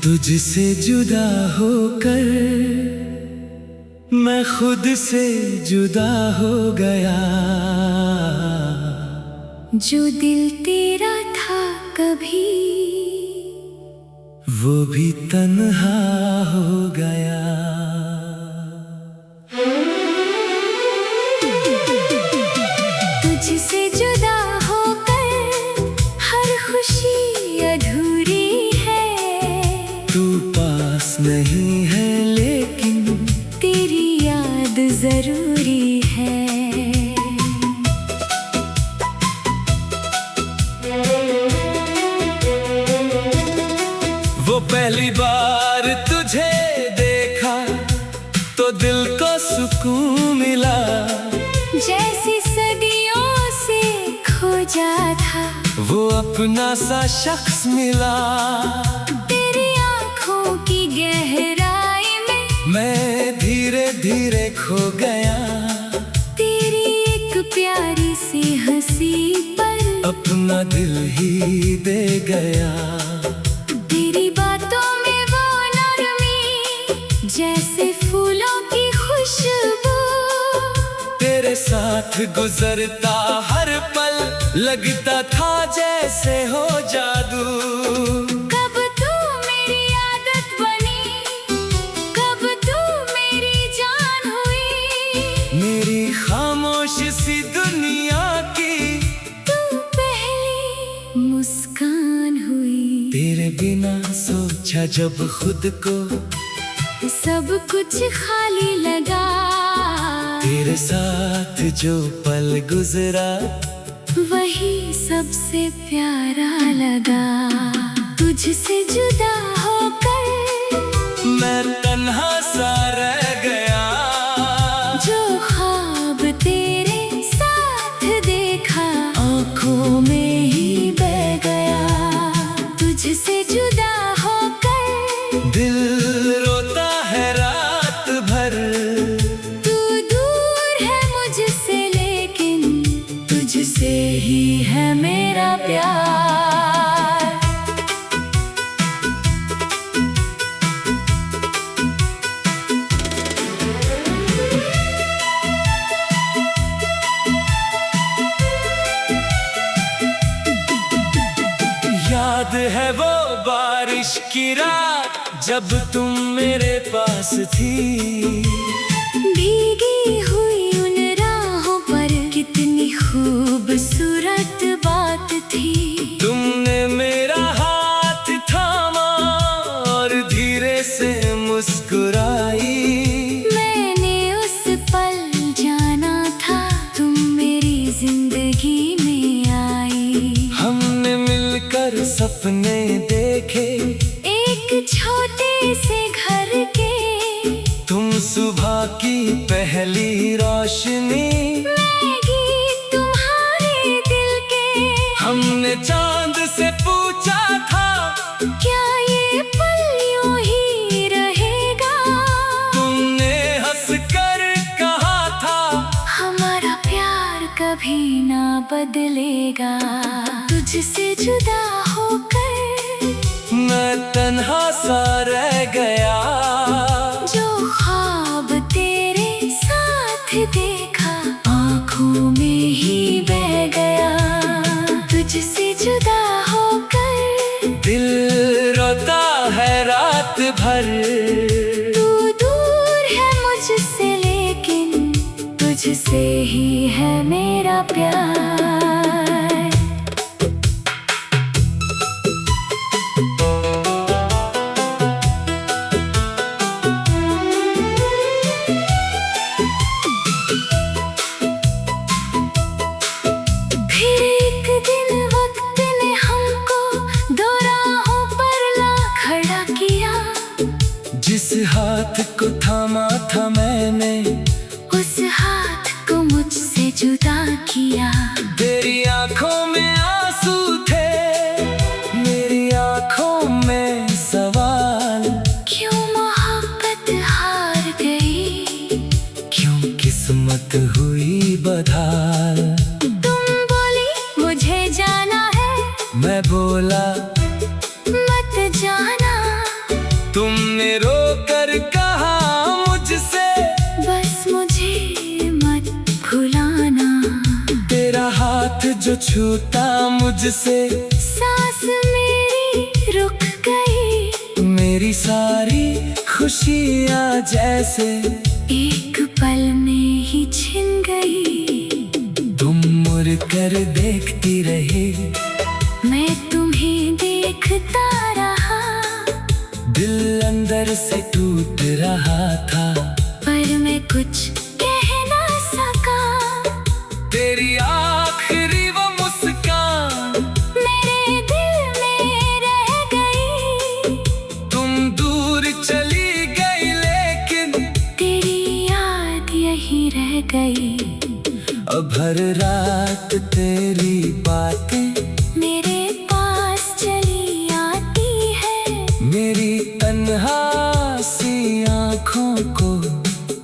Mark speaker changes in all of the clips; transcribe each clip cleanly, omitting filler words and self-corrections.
Speaker 1: तुझसे जुदा होकर मैं खुद से जुदा हो गया।
Speaker 2: जो दिल तेरा था कभी
Speaker 1: वो भी तन्हा हो गया।
Speaker 2: तुझसे जुदा होकर हर खुशी अधूरी है।
Speaker 1: तू पास नहीं है लेकिन
Speaker 2: तेरी याद जरूरी है।
Speaker 1: वो पहली बार तुझे देखा तो दिल को सुकून मिला।
Speaker 2: जैसी सदियों से खोजा था
Speaker 1: वो अपना सा शख्स मिला।
Speaker 2: तेरी आँखों की गहराई में
Speaker 1: मैं धीरे धीरे खो गया।
Speaker 2: तेरी एक प्यारी सी हंसी पर
Speaker 1: अपना दिल ही दे गया।
Speaker 2: तेरी बातों में वो नरमी जैसे फूलों की खुशबू।
Speaker 1: तेरे साथ गुजरता हर पल लगता था जैसे हो जादू।
Speaker 2: कब तू मेरी आदत बनी, कब तू मेरी जान हुई।
Speaker 1: मेरी खामोश सी दुनिया की
Speaker 2: तू पहली मुस्कान हुई।
Speaker 1: तेरे बिना सोचा जब खुद को
Speaker 2: सब कुछ खाली लगा।
Speaker 1: तेरे साथ जो पल गुजरा
Speaker 2: वही सबसे प्यारा लगा। तुझसे जुदा होकर
Speaker 1: मैं तन्हा सा रह गया।
Speaker 2: जो ख्वाब तेरे साथ देखा आँखों में ही बह गया। तुझसे जुदा होकर
Speaker 1: दिल रोता है रात भर।
Speaker 2: तू दूर है मुझसे लेकिन तुझसे ही है मेरा प्यार।
Speaker 1: याद है वो बारिश की रात जब तुम मेरे पास थी।
Speaker 2: भीगी हुई उन राहों पर कितनी खूबसूरत बात थी।
Speaker 1: तुमने मेरा हाथ थामा और धीरे से मुस्कुराई।
Speaker 2: मैंने उस पल जाना था तुम मेरी जिंदगी में आई।
Speaker 1: हमने मिलकर सपने देखे
Speaker 2: एक छोटे से घर के।
Speaker 1: तुम सुबह की पहली रोशनी
Speaker 2: मैं गीत तुम्हारे दिल के।
Speaker 1: हमने चांद से पूछा था
Speaker 2: क्या ये पल यूं ही रहेगा।
Speaker 1: तुमने हंसकर कहा था
Speaker 2: हमारा प्यार कभी ना बदलेगा। तुझसे जुदा होकर
Speaker 1: मैं तन्हा सा रह गया।
Speaker 2: जो ख्वाब तेरे साथ देखा आँखों में ही बह गया। तुझसे जुदा होकर
Speaker 1: दिल रोता है रात भर।
Speaker 2: तू दूर है मुझसे लेकिन तुझसे ही है मेरा प्यार। फिर एक दिन वक्त ने हमको दो राहों पर ला खड़ा किया।
Speaker 1: जिस हाथ को थामा था मैंने
Speaker 2: उस हाथ को मुझसे जुदा किया।
Speaker 1: तेरी आंखों में आंसू थे मेरी आंखों में सवाल।
Speaker 2: क्यों मोहब्बत हार गई,
Speaker 1: क्यों किस्मत हुई बदहाल।
Speaker 2: तुम बोली मुझे जाना है,
Speaker 1: मैं बोला
Speaker 2: मत जाना।
Speaker 1: छूटा मुझसे,
Speaker 2: सांस मेरी रुक गई।
Speaker 1: मेरी सारी खुशियाँ जैसे
Speaker 2: एक पल में ही छिन गई।
Speaker 1: तुम मुड़ कर देखती रही,
Speaker 2: मैं तुम्हें देखता रहा।
Speaker 1: दिल अंदर से टूट रहा था,
Speaker 2: पर मैं कुछ कह ना सका।
Speaker 1: तेरी आखिरी वो मुस्कान
Speaker 2: मेरे दिल में रह गई।
Speaker 1: तुम दूर चली गई, लेकिन
Speaker 2: तेरी याद यही रह गई।
Speaker 1: अब हर रात तेरी बातें
Speaker 2: मेरे पास चली आती है।
Speaker 1: मेरी तन्हा सी आँखों को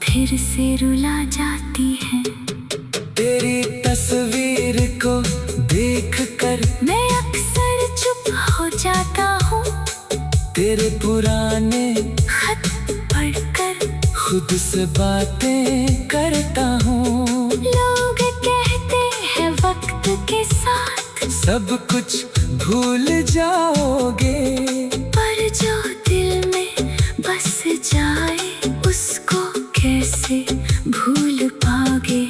Speaker 2: फिर से रुला जाती है।
Speaker 1: तेरी तस्वीर को देख कर
Speaker 2: मैं अक्सर चुप हो जाता हूँ।
Speaker 1: तेरे पुराने
Speaker 2: खत पढ़कर
Speaker 1: खुद से बातें करता हूँ।
Speaker 2: लोग कहते हैं वक्त के साथ
Speaker 1: सब कुछ भूल जाओगे,
Speaker 2: पर जो दिल में बस जाए उसको कैसे भूल पाओगे।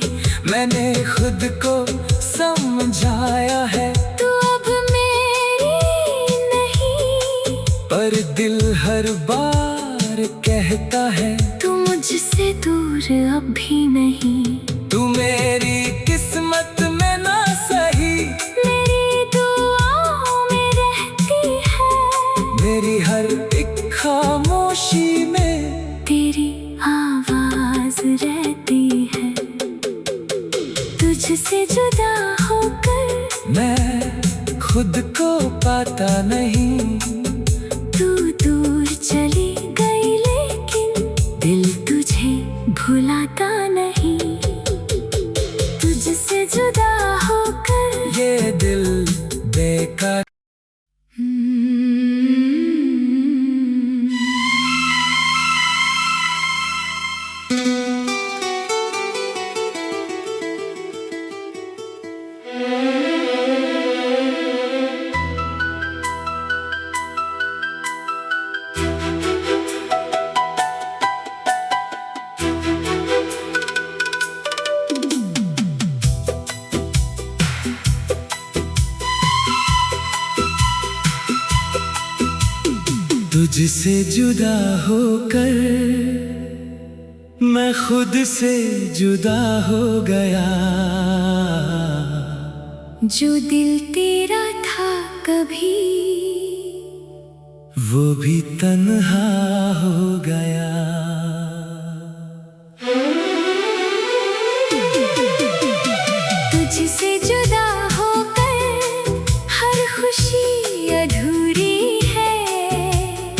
Speaker 1: मैंने खुद को समझाया है,
Speaker 2: तू अब मेरी नहीं।
Speaker 1: पर दिल हर बार कहता है
Speaker 2: तू मुझसे दूर अब भी नहीं।
Speaker 1: तू मेरी किस्मत में ना सही,
Speaker 2: मेरी दुआओं में रहती है।
Speaker 1: मेरी हर एक खामोशी में
Speaker 2: तेरी आवाज रहती है। तुझसे जुदा होकर
Speaker 1: मैं खुद को पाता नहीं।
Speaker 2: तू दूर चली गई, लेकिन दिल तुझे भुलाता नहीं। तुझसे जुदा होकर
Speaker 1: ये दिल बेकार। तुझसे जुदा होकर मैं खुद से जुदा हो गया।
Speaker 2: जो दिल तेरा था कभी,
Speaker 1: वो भी तन्हा हो गया।
Speaker 2: तुझसे जुदा होकर हर खुशी अधूरी है।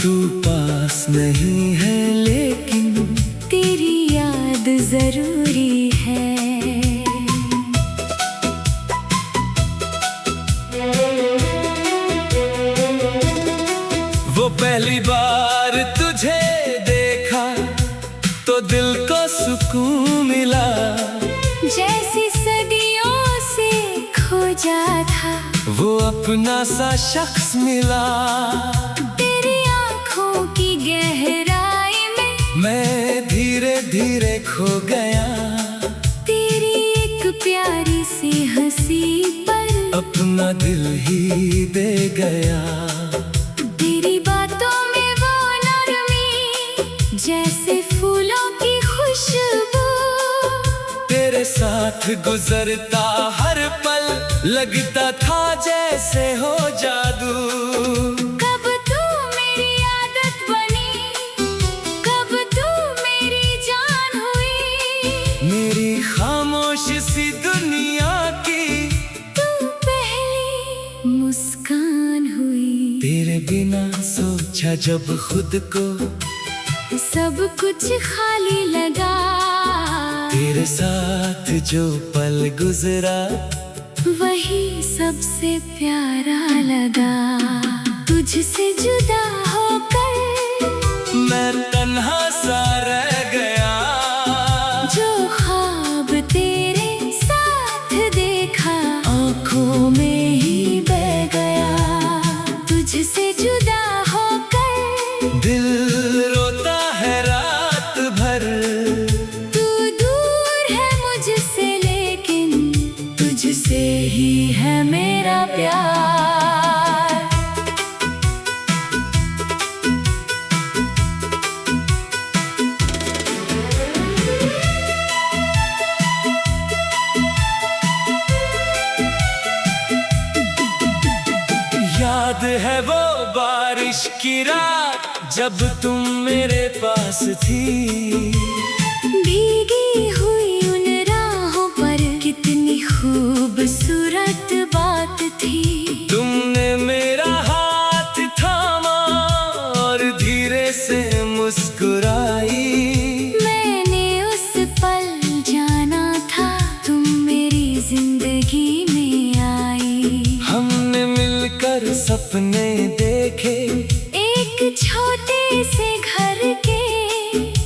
Speaker 1: तू पास नहीं है, लेकिन
Speaker 2: तेरी याद जरूरी है।
Speaker 1: वो पहली बार तुझे देखा तो दिल को सुकून मिला।
Speaker 2: जैसी सदियों से खोजा था
Speaker 1: वो अपना सा शख्स मिला।
Speaker 2: तेरी आँखों की गहराई में
Speaker 1: मैं धीरे धीरे खो गया।
Speaker 2: तेरी एक प्यारी सी हंसी पर
Speaker 1: अपना दिल ही दे गया।
Speaker 2: तेरी बातों में वो नरमी, जैसे फूलों की खुशबू।
Speaker 1: तेरे साथ गुजरता हर पल लगता था जैसे हो जादू।
Speaker 2: कब तू मेरी आदत बनी, कब तू मेरी जान हुई।
Speaker 1: मेरी खामोश सी दुनिया की
Speaker 2: तू पहली मुस्कान हुई।
Speaker 1: तेरे बिना सोचा जब खुद को
Speaker 2: सब कुछ खाली लगा।
Speaker 1: तेरे साथ जो पल गुजरा
Speaker 2: वही सबसे प्यारा लगा। तुझसे जुदा होकर
Speaker 1: मैं तन्हा सा रह गया।
Speaker 2: जो ख्वाब तेरे साथ देखा आँखों में तुझसे जुदा होकर
Speaker 1: दिल रोता है रात भर।
Speaker 2: तू दूर है मुझसे लेकिन तुझसे ही है मेरा प्यार।
Speaker 1: याद है वो बारिश की रात जब तुम मेरे पास थी।
Speaker 2: भीगी हुई उन राहों पर कितनी खूबसूरत बात थी।
Speaker 1: तुमने मेरा हाथ थामा और धीरे से मुस्कुराई।
Speaker 2: मैंने उस पल जाना था तुम मेरी जिंदगी में आई।
Speaker 1: हमने मिलकर सपने देखे
Speaker 2: एक छोटे से घर के।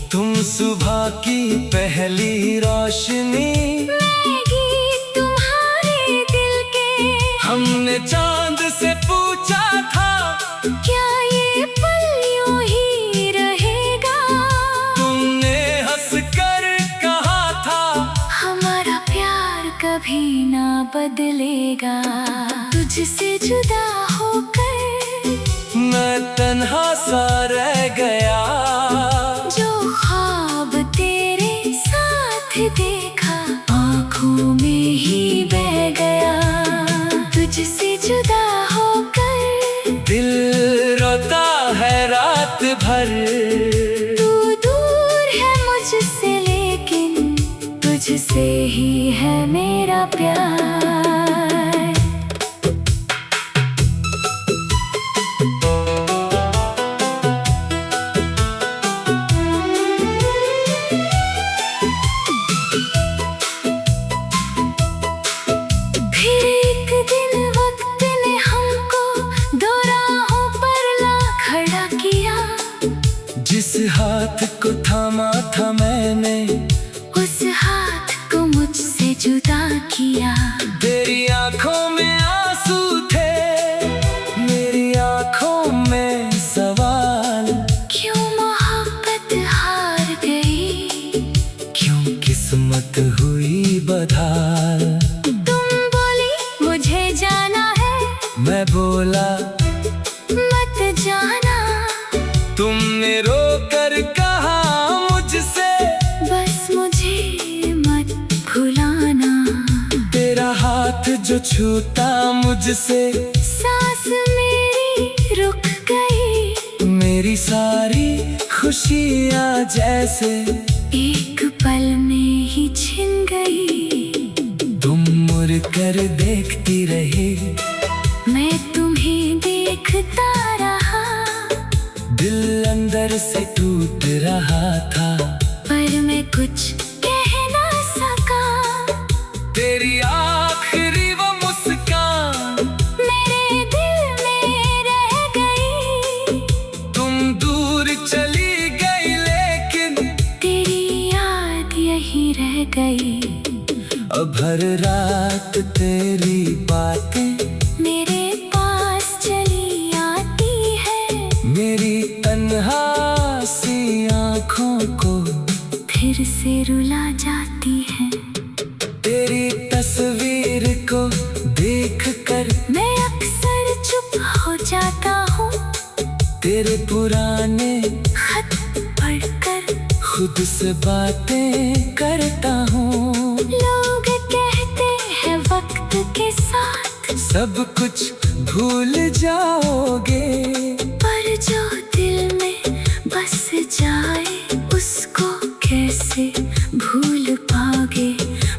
Speaker 1: तुम सुबह की पहली रोशनी,
Speaker 2: मैं गीत तुम्हारे दिल के।
Speaker 1: हमने चांद से पूछा था
Speaker 2: क्या ये पल यूं ही रहेगा।
Speaker 1: तुमने हंसकर कहा था
Speaker 2: हमारा प्यार कभी ना बदलेगा। तुझसे जुदा होकर
Speaker 1: मैं तन्हा सा रह गया।
Speaker 2: जो ख्वाब तेरे साथ देखा आँखों में ही बह गया। तुझसे जुदा होकर
Speaker 1: दिल रोता है रात भर।
Speaker 2: तू दूर है मुझसे लेकिन तुझसे ही है मेरा प्यार। फिर एक दिन वक्त ने हमको दो राहों पर ला खड़ा किया।
Speaker 1: जिस हाथ को थामा था मैंने
Speaker 2: उस हाथ को मुझसे जुदा किया।
Speaker 1: तेरी आंखों में आंसू थे, मेरी आंखों में सवाल।
Speaker 2: क्यों मोहब्बत हार गई,
Speaker 1: क्यों किस्मत हुई बदहाल।
Speaker 2: तुम बोली मुझे जाना है,
Speaker 1: मैं बोला
Speaker 2: मत जाना।
Speaker 1: तुमने रोकर कहा मुझसे
Speaker 2: बस मुझे मत भुलाना।
Speaker 1: तेरा हाथ जो छूता मुझसे
Speaker 2: सांस मेरी रुक गई।
Speaker 1: मेरी सारी खुशियाँ जैसे
Speaker 2: एक पल में ही छिन गई।
Speaker 1: तुम मुड़ कर देखती रही,
Speaker 2: मैं तुम्हें देखता रहा।
Speaker 1: दिल अंदर से टूट रहा था
Speaker 2: पर मैं कुछ कह ना सका।
Speaker 1: तेरी आखिरी वो मुस्कान
Speaker 2: मेरे दिल में रह गई।
Speaker 1: तुम दूर चली गई लेकिन
Speaker 2: तेरी याद यही रह गई।
Speaker 1: अब हर रात तेरी बातें
Speaker 2: मेरे पास चली आती है।
Speaker 1: मेरी तन्हा सी आँखों को
Speaker 2: फिर से रुला जाती है।
Speaker 1: तेरी तस्वीर को देख कर
Speaker 2: मैं अक्सर चुप हो जाता हूँ।
Speaker 1: तेरे पुराने
Speaker 2: खत पढ़कर
Speaker 1: खुद से बातें करता हूँ।
Speaker 2: लोग कहते हैं वक्त के साथ
Speaker 1: सब कुछ भूल जाओगे,
Speaker 2: पर जो दिल में बस जाए उसको कैसे भूल पाओगे।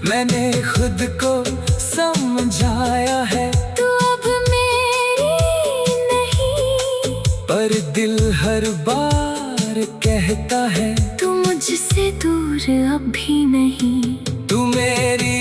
Speaker 1: मैंने खुद को समझाया है
Speaker 2: तू अब मेरी नहीं,
Speaker 1: पर दिल हर बार कहता है
Speaker 2: तू मुझसे दूर अब भी नहीं।
Speaker 1: तू मेरी